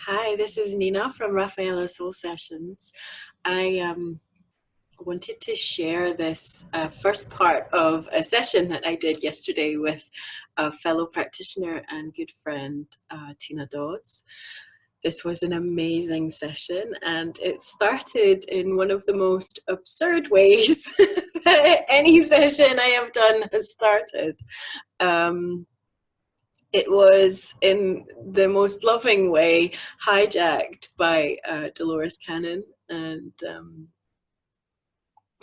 Hi, this is Nina from Rafaela Soul Sessions. I wanted to share this first part of a session that I did yesterday with a fellow practitioner and good friend, Tina Dodds. This was an amazing session, and it started in one of the most absurd ways that any session I have done has started. It was in the most loving way hijacked by Dolores Cannon, and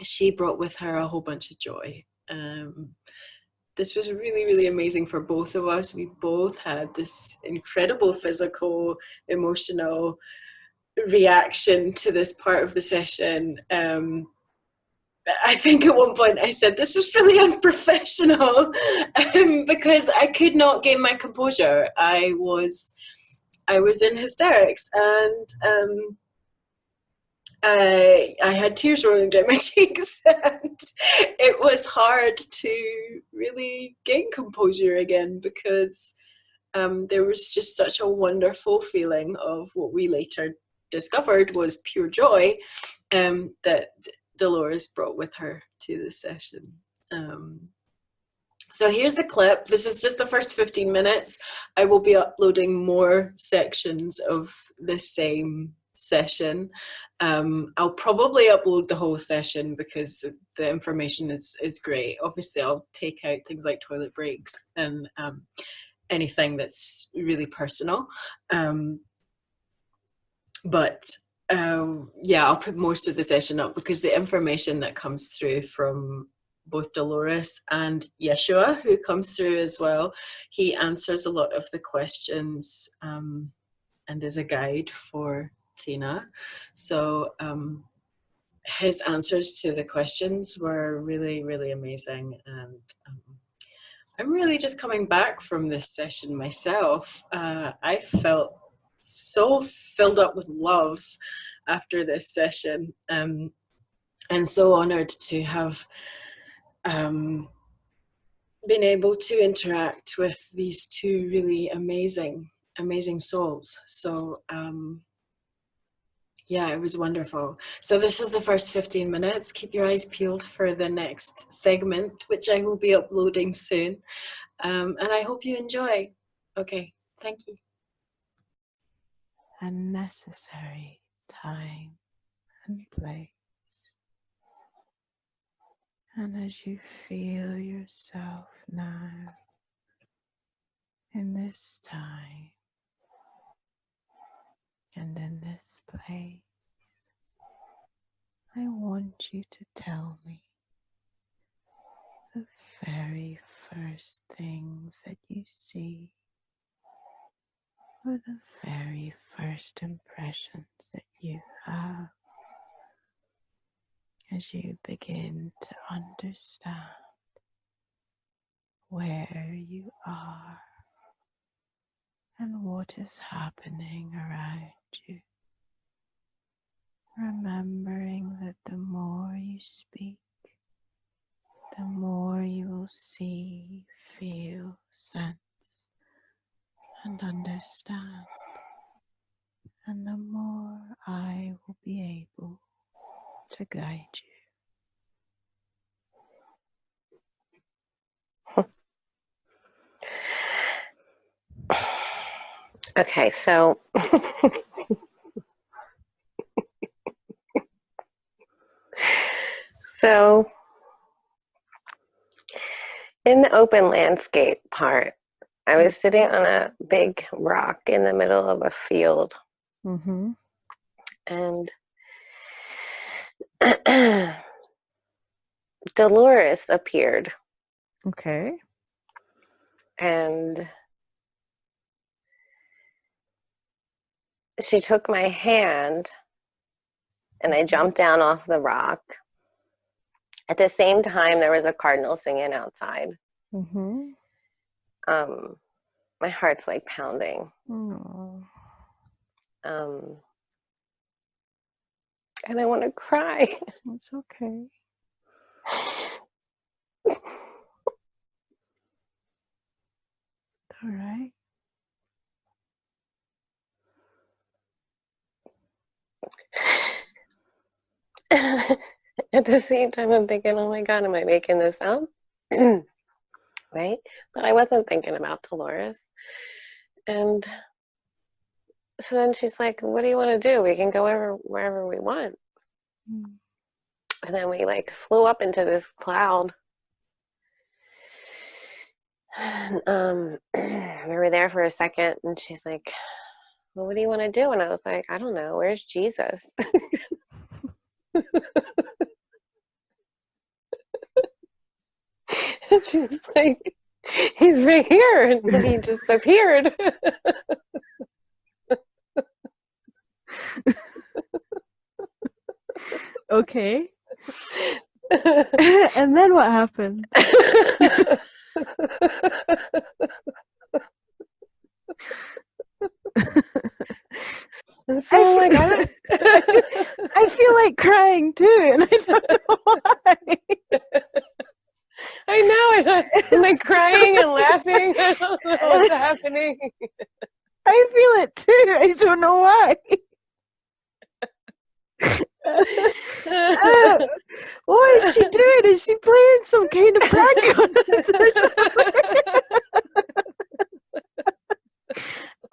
she brought with her a whole bunch of joy. This was really, really amazing for both of us. We both had this incredible physical, emotional reaction to this part of the session. I think at one point I said, this is really unprofessional, because I could not gain my composure. I was in hysterics, and I had tears rolling down my cheeks, and it was hard to really gain composure again, because there was just such a wonderful feeling of what we later discovered was pure joy, that Dolores brought with her to the session. So here's the clip. This is just the first 15 minutes. I will be uploading more sections of the same session. I'll probably upload the whole session because the information is great. Obviously, I'll take out things like toilet breaks and anything that's really personal. Yeah, I'll put most of the session up because the information that comes through from both Dolores and Yeshua, who comes through as well, he answers a lot of the questions and is a guide for Tina. So his answers to the questions were really, really amazing. And I'm really just coming back from this session myself. I felt so filled up with love after this session, and so honored to have been able to interact with these two really amazing souls. So yeah, it was wonderful. So this is the first 15 minutes. Keep your eyes peeled for the next segment, which I will be uploading soon. And I hope you enjoy. Okay, thank you. A necessary time and place. And as you feel yourself now in this time and in this place, I want you to tell me the very first things that you see, or the very first impressions that you have as you begin to understand where you are and what is happening around you. Remembering that the more you speak, the more you will see, feel, sense, and understand, and the more I will be able to guide you. Okay, so in the open landscape part, I was sitting on a big rock in the middle of a field. Mm-hmm. And Dolores appeared. Okay. And she took my hand and I jumped down off the rock. At the same time, there was a cardinal singing outside. Mm-hmm. My heart's like pounding. Oh. And I want to cry. It's okay. All right. At the same time, I'm thinking, oh my God, am I making this up? Right? But I wasn't thinking about Dolores. And so then she's like, what do you want to do? We can go wherever we want. And then we like flew up into this cloud. And, we were there for a second, and she's like, well, what do you want to do? And I was like, I don't know. Where's Jesus? And she's like, he's right here. And he just appeared. Okay. And then what happened? And so I'm like, I feel like crying too, and I don't know why. I know, and I'm like crying and laughing. I don't know what's happening. I feel it too. I don't know why. What is she doing? Is she playing some kind of prank on us or something?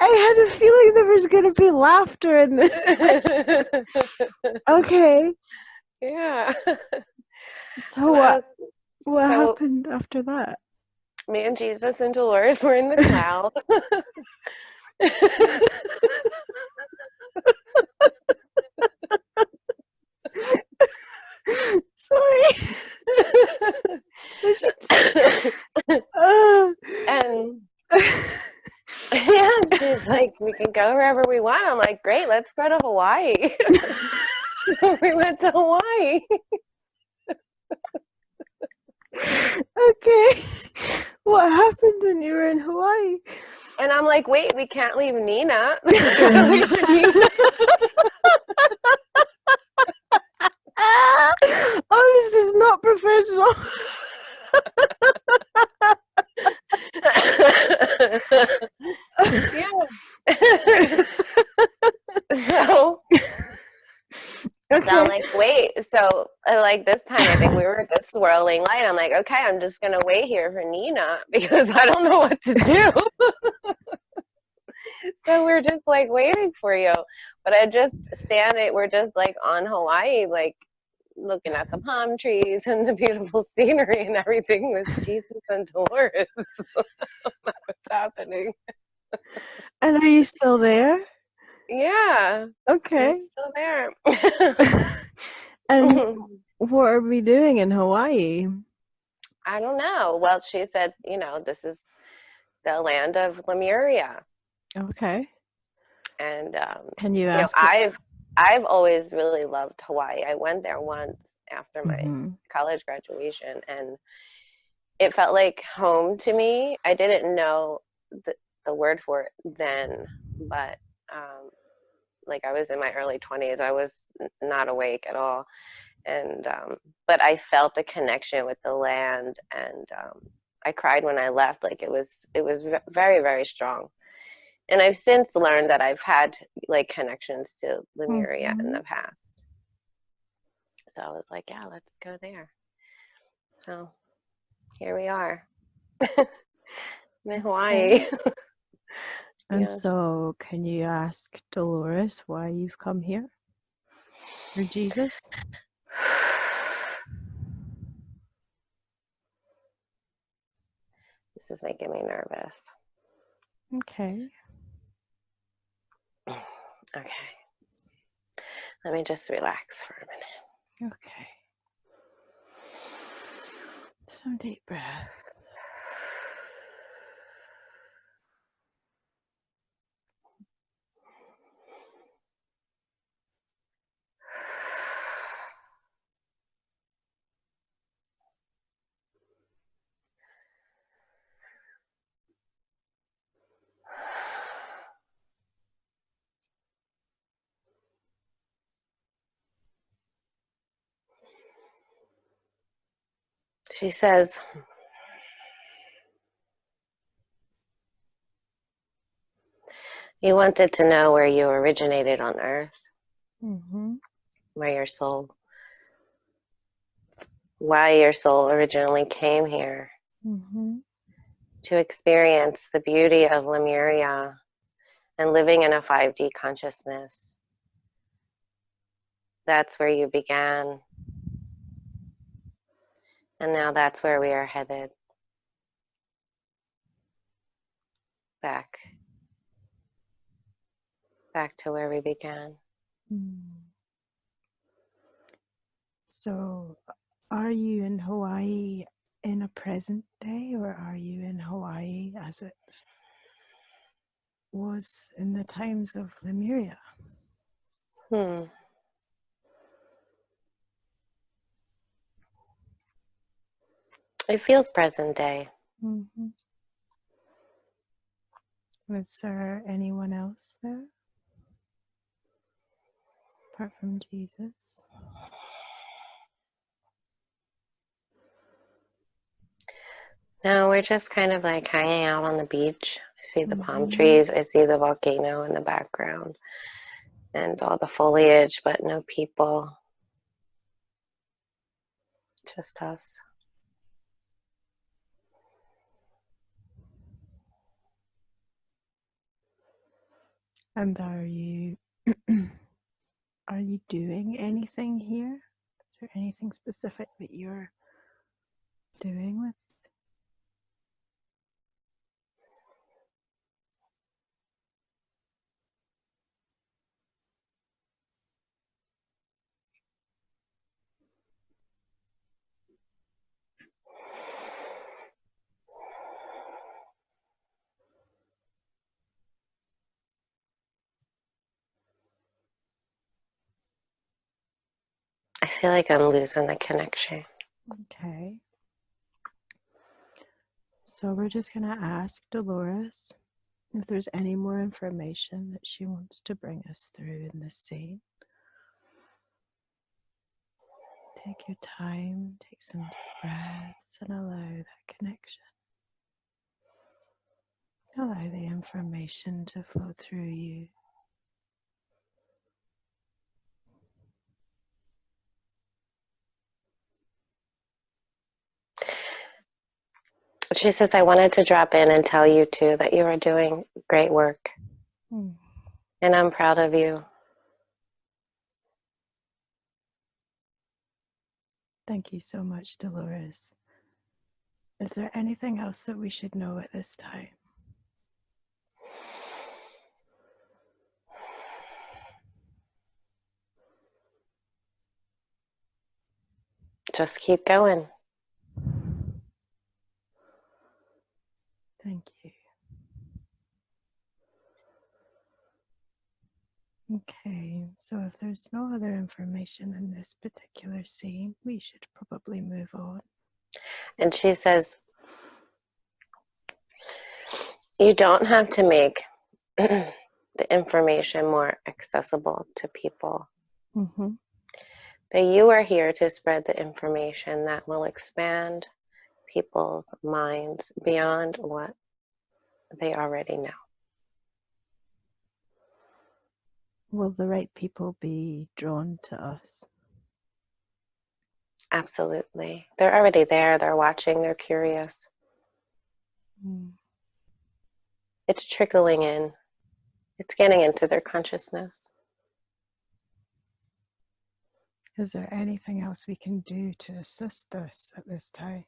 I had a feeling there was going to be laughter in this session. Okay. Yeah. So what happened after that? Me and Jesus and Dolores were in the cloud. Sorry. And yeah, she's like, we can go wherever we want. I'm like, great, let's go to Hawaii. We went to Hawaii. Okay. What happened when you were in Hawaii? And I'm like, wait, we can't leave Nina. We gotta wait for Nina. Oh, this is not professional. Yeah. So I'm like, wait. So like this time, I think we were at the swirling light. I'm like, okay, I'm just gonna wait here for Nina because I don't know what to do. So we're just like waiting for you. But I just we're just like on Hawaii, like looking at the palm trees and the beautiful scenery and everything with Jesus and Dolores. What's happening? And are you still there? Yeah. Okay. We're still there. And what are we doing in Hawaii? I don't know. Well, she said, this is the land of Lemuria. Okay. And can you ask? I've always really loved Hawaii. I went there once after my college graduation, and it felt like home to me. I didn't know the word for it then, but like I was in my early 20s. I was not awake at all. And but I felt the connection with the land, and I cried when I left. Like it was very, very strong. And I've since learned that I've had like connections to Lemuria in the past. So I was like, yeah, let's go there. So here we are in Hawaii. And so can you ask Dolores why you've come here? Or Jesus? This is making me nervous. Okay. Okay. Let me just relax for a minute. Okay. Some deep breath. She says, you wanted to know where you originated on earth, where your soul why your soul originally came here. To experience the beauty of Lemuria and living in a 5D consciousness. That's where you began. And now that's where we are headed. Back to where we began. So, are you in Hawaii in a present day, or are you in Hawaii as it was in the times of Lemuria? It feels present day. Is there anyone else there apart from Jesus? No, we're just kind of like hanging out on the beach. I see the palm trees. I see the volcano in the background and all the foliage, but no people. Just us. And are you doing anything here? Is there anything specific that you're doing with? I feel like I'm losing the connection. Okay. So we're just going to ask Dolores if there's any more information that she wants to bring us through in this scene. Take your time, take some deep breaths, and allow that connection. Allow the information to flow through you. She says, I wanted to drop in and tell you too that you are doing great work. And I'm proud of you. Thank you so much, Dolores. Is there anything else that we should know at this time? Just keep going. Thank you. Okay, so if there's no other information in this particular scene, we should probably move on. And she says, you don't have to make the information more accessible to people. That you are here to spread the information that will expand people's minds beyond what they already know. Will the right people be drawn to us? Absolutely. They're already there. They're watching. They're curious. It's trickling in. It's getting into their consciousness. Is there anything else we can do to assist us at this time?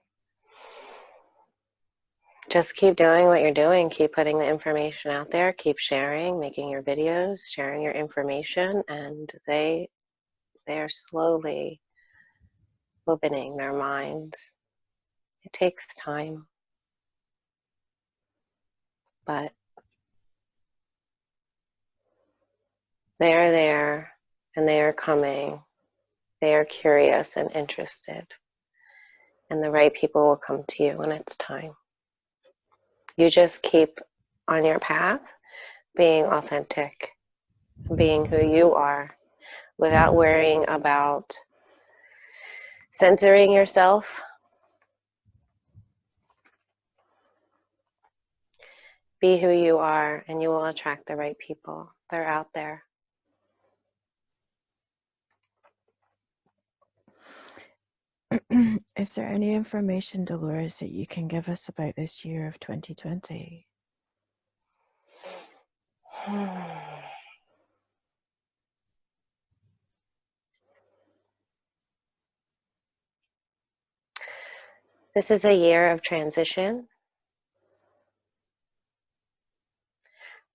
Just keep doing what you're doing. Keep putting the information out there. Keep sharing, making your videos, sharing your information, and they are slowly opening their minds. It takes time, but they are there and they are coming. They are curious and interested, and the right people will come to you when it's time. You just keep on your path, being authentic, being who you are, without worrying about censoring yourself. Be who you are, and you will attract the right people. They're out there. Is there any information, Dolores, that you can give us about this year of 2020? This is a year of transition.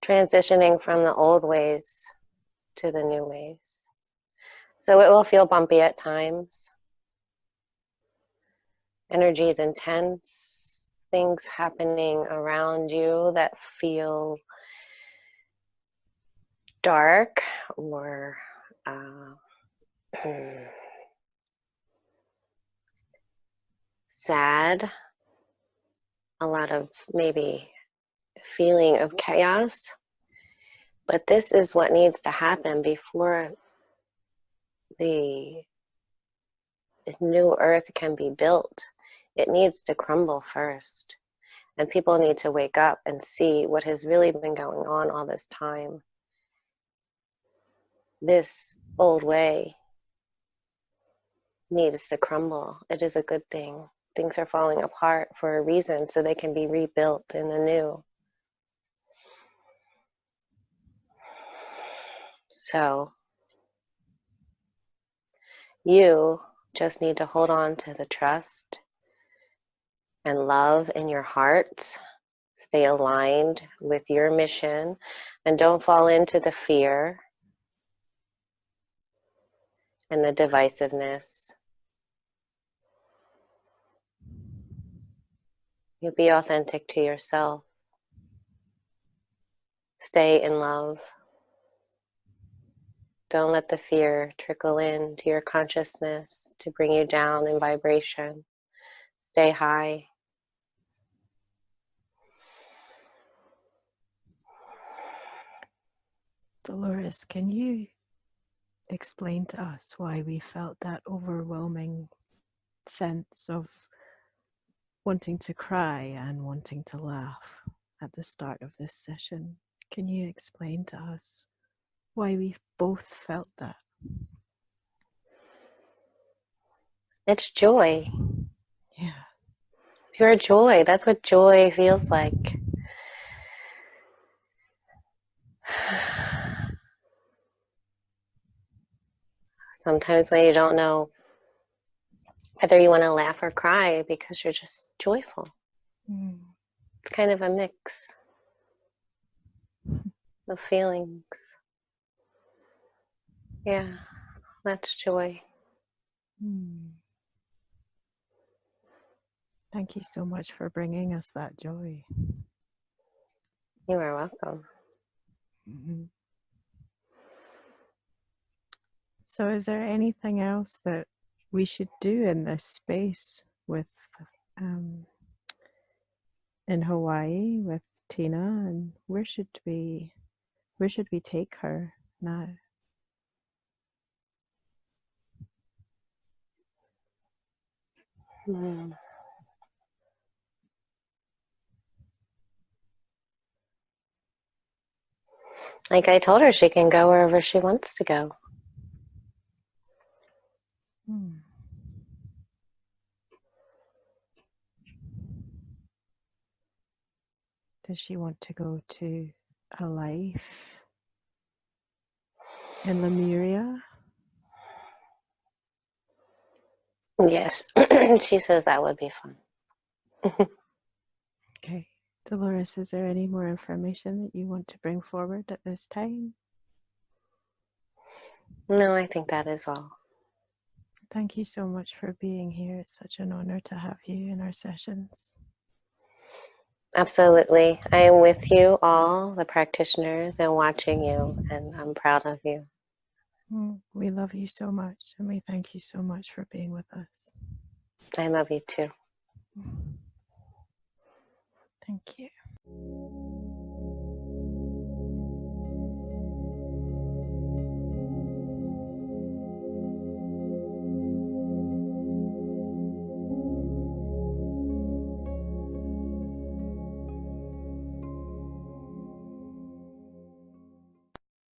Transitioning from the old ways to the new ways. So it will feel bumpy at times. Energy is intense. Things happening around you that feel dark or sad. A lot of maybe feeling of chaos. But this is what needs to happen before the new earth can be built. It needs to crumble first. And people need to wake up and see what has really been going on all this time. This old way needs to crumble. It is a good thing. Things are falling apart for a reason, so they can be rebuilt in the new. So you just need to hold on to the trust and love in your heart. Stay aligned with your mission and don't fall into the fear and the divisiveness. You be authentic to yourself. Stay in love. Don't let the fear trickle into your consciousness to bring you down in vibration. Stay high. Dolores, can you explain to us why we felt that overwhelming sense of wanting to cry and wanting to laugh at the start of this session? Can you explain to us why we both felt that? It's joy. Yeah. Pure joy. That's what joy feels like. Sometimes when you don't know whether you want to laugh or cry because you're just joyful. It's kind of a mix of feelings. Yeah, that's joy. Thank you so much for bringing us that joy. You are welcome. So is there anything else that we should do in this space with in Hawaii with Tina, and where should we take her now? Like I told her, she can go wherever she wants to go. Does she want to go to a life in Lemuria? Yes, she says that would be fun. Okay. Dolores, is there any more information that you want to bring forward at this time? No, I think that is all. Thank you so much for being here. It's such an honor to have you in our sessions. Absolutely. I am with you all, the practitioners, and watching you, and I'm proud of you. We love you so much, and we thank you so much for being with us. I love you too. Thank you.